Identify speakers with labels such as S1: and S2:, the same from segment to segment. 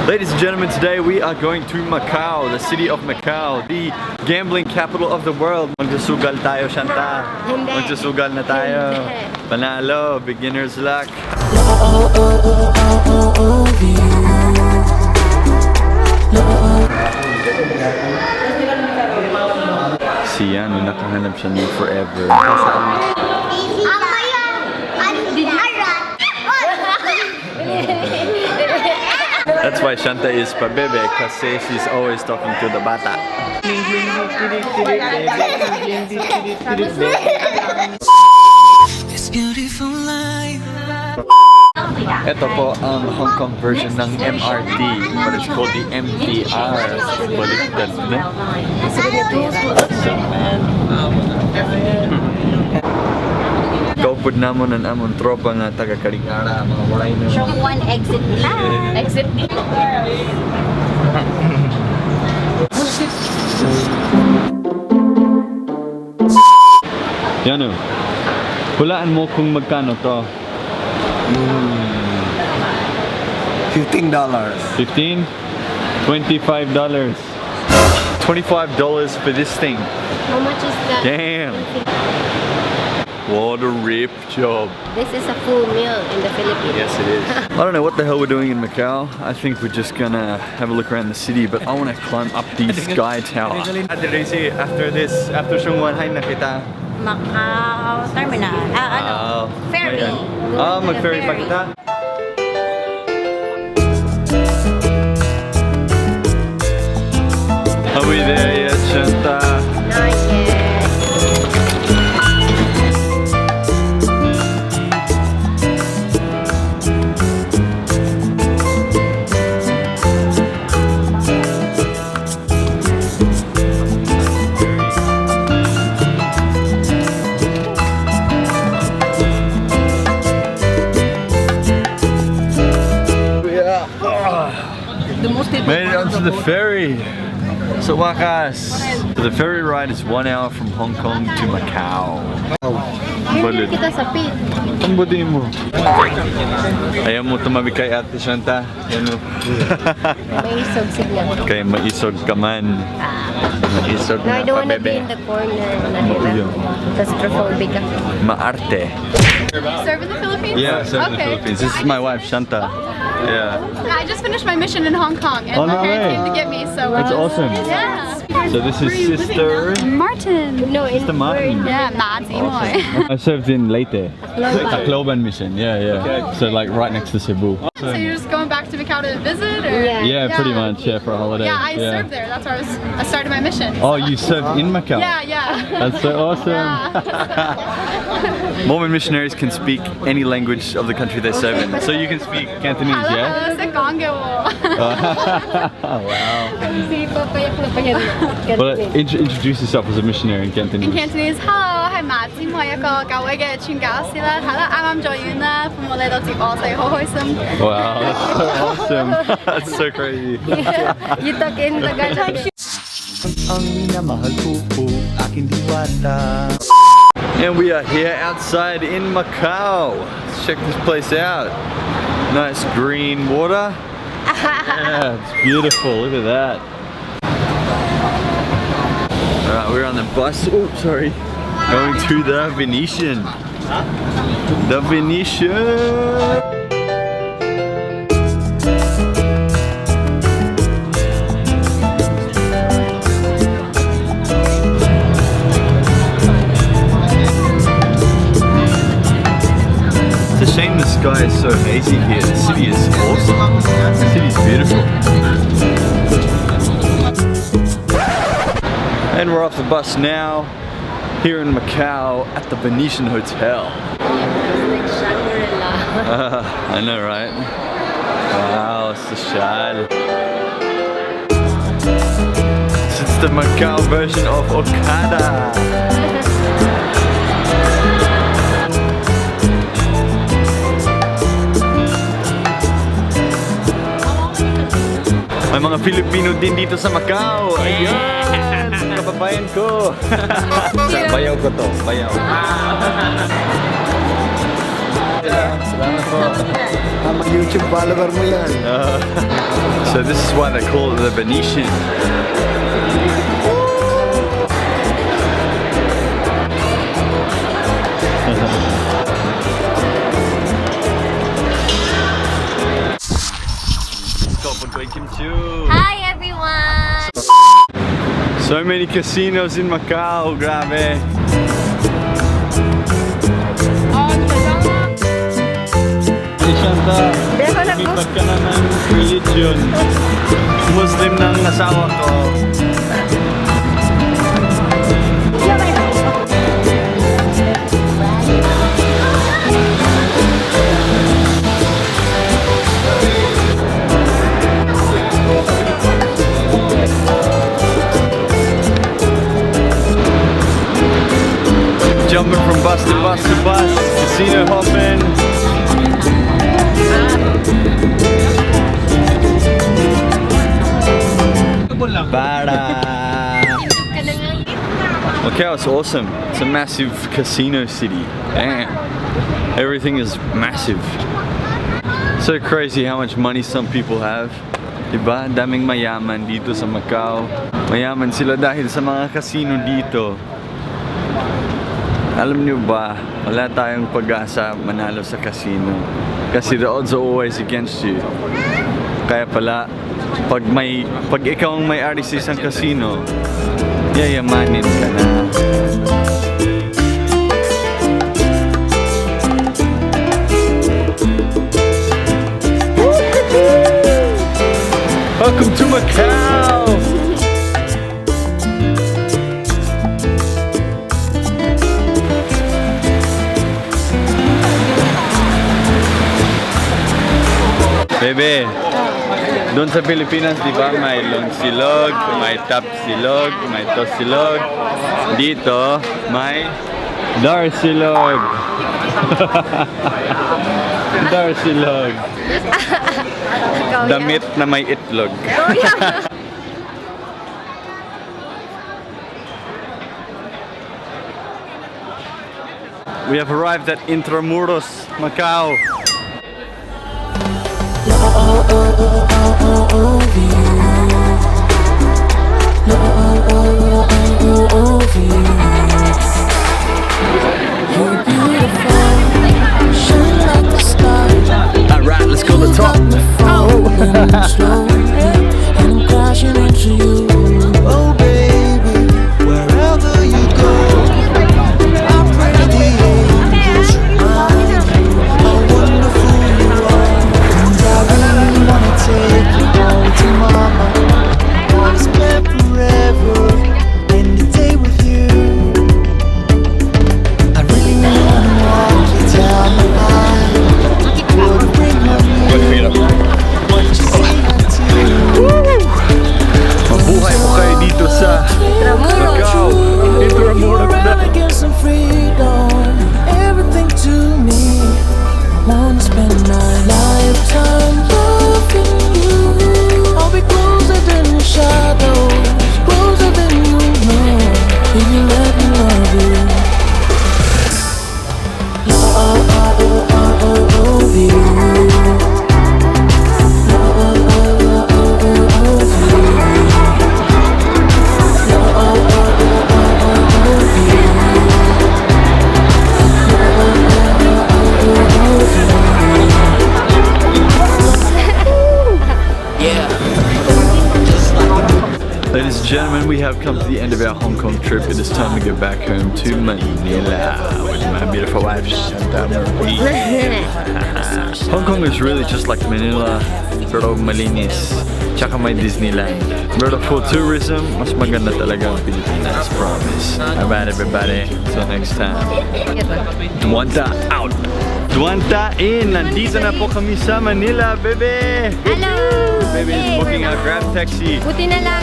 S1: Ladies and gentlemen, today we are going to Macau, the city of Macau, the gambling capital of the world. Magsusugal tayo, Shanta. Magsusugal na tayo. Panalo, beginner's luck. Si Yan, nakahanap siya niya forever. That's why Shanta is pabebe, kasi she's always talking to the bata. Ito po ang Hong Kong version ng MRT, but it's called the MTR. Baliktad, no? Kaupod namon ang amon tropa nga taga-Karigara, mga walay na.
S2: From one exit lang. Exit dito.
S1: Yan o. Hulaan mo kung magkano to.
S3: $15.
S1: 15? $25. $25 for this thing.
S2: How much is that?
S1: Damn. What a rip job.
S2: This is a full meal in the Philippines.
S1: Yes, it is. I don't know what the hell we're doing in Macau. I think we're just gonna have a look around the city, but I want to climb up the sky tower. After this, after Shungwan, hay nakita.
S2: Macau terminal. Ferry.
S1: Mag-ferry pa kita. Are we there yet, Shanta?
S2: Not yet.
S1: Made it onto the ferry. So wakas. So the ferry ride is 1 hour from Hong Kong to Macau.
S2: Hindi kita sapit.
S1: Ang budi mo. Ayaw mo tumabi kay Ate Shanta. Ano?
S2: Maisog signal.
S1: Kaya maisog ka man. Maisog
S2: No,
S1: na
S2: I don't wanna be
S1: pabebe.
S2: in the corner. Claustrophobic ako.
S1: Maarte.
S4: Serve in the Philippines?
S1: Yeah, so in the Philippines. This is my wife, Shanta. Yeah.
S4: I just finished my mission in Hong Kong and
S1: Oh,
S4: my
S1: no
S4: parents
S1: way.
S4: came to get me, so
S1: That's awesome.
S4: yeah.
S1: So this is Sister
S4: Martin.
S2: No, in
S1: Sister Martin.
S4: Yeah, Mads Emoy.
S1: I served in Leyte. Tacloban mission. Yeah. So like right next to Cebu.
S4: So you're just going back to Macau to visit, or?
S2: Yeah.
S1: Yeah, pretty much. Yeah, for a holiday.
S4: Yeah, I served there. That's where I started my mission.
S1: Oh, you served in Macau?
S4: Yeah.
S1: That's so awesome.
S4: Yeah.
S1: Mormon missionaries can speak any language of the country they serve in. So you can speak Cantonese, yeah? Wow.
S2: Si papayak na pa yan.
S1: Well, introduce yourself as a missionary in Cantonese.
S4: In Cantonese, hello, 係馬子妹一個教會嘅傳教士啦，係啦，啱啱做完啦，父母嚟到接我哋，好開心。
S1: Wow, that's so awesome. That's so crazy.
S2: You talk in Tagalog.
S1: And we are here outside in Macau. Let's check this place out. Nice green water. Yeah, it's beautiful. Look at that. Alright, we're on the bus. Oh, sorry. Going to the Venetian. The Venetian. It's a shame the sky is so hazy here. The city is awesome. The city is beautiful. And we're off the bus now, here in Macau at the Venetian Hotel. I know, right? Wow, it's the shad. It's the Macau version of Okada. May mga Filipino din dito sa Macau. Ayan! Kababayan ko. Bayaw ko to. Bayaw. Salamat po.
S3: Mga YouTube follower mo yan.
S1: So this is why they call it the Venetian.
S2: Hi everyone!
S1: So many casinos in Macau, grabe. Hey Shanta, lumipat ka na ng religion. Muslim ng asawa ko. Jumping from bus to bus to bus, casino hopping. Macau is awesome. It's a massive casino city. Damn. Everything is massive. So crazy how much money some people have. Diba? Daming mayaman dito sa Macau. Mayaman sila dahil sa mga casino dito. Alam niyo ba, wala tayong pag-asa manalo sa casino. Kasi the odds are always against you. Kaya pala, pag ikaw ang may-ari sa isang casino, yayamanin ka na. Welcome to Macau! Bebe, doon sa Pilipinas, di ba, may long silog, may tap silog, may tos silog. Dito, may dar silog. Dar silog. Damit na may itlog. We have arrived at Intramuros, Macau. Alright, let's go to the top.
S5: Oh baby, wherever you go, I pray the angels remind you how wonderful you are. And I really wanna take you home to mama. I wanna spend forever in the day with you. I really wanna walk you down the line. Wanna bring my music. What you say until
S1: Mabuhay mo kayo dito sa Macau. Intramuros na.
S5: get some freedom, everything to me. I wanna spend my lifetime loving you. I'll be closer than the shadows, closer than you know. If you let me love you, love you.
S1: Ladies and gentlemen, we have come to the end of our Hong Kong trip. It is time to go back home to Manila with my beautiful wife, Shanta and I. Hong Kong is really just like Manila, pero malinis. Tsaka may Disneyland. But for tourism, mas maganda talaga ang Pilipinas, promise. Alright everybody, till next time. Duwanta out! Duwanta in! Nandito na po kami sa Manila, bebe!
S2: Hello!
S1: Baby is booking our Grab taxi.
S2: Buti na lang,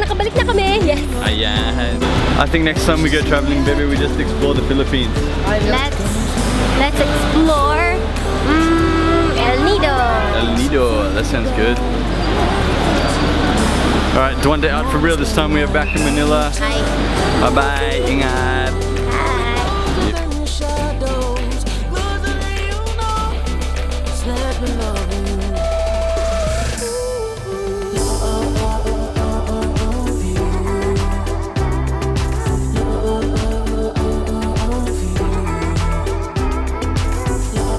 S2: nakabalik na kami. Yes.
S1: Ayan. I think next time we go traveling, baby, we just explore the Philippines.
S2: Let's explore El Nido.
S1: El Nido, that sounds good. Alright, Duwanda out for real. This time we are back in Manila.
S2: Hi.
S1: Bye-bye, ingat.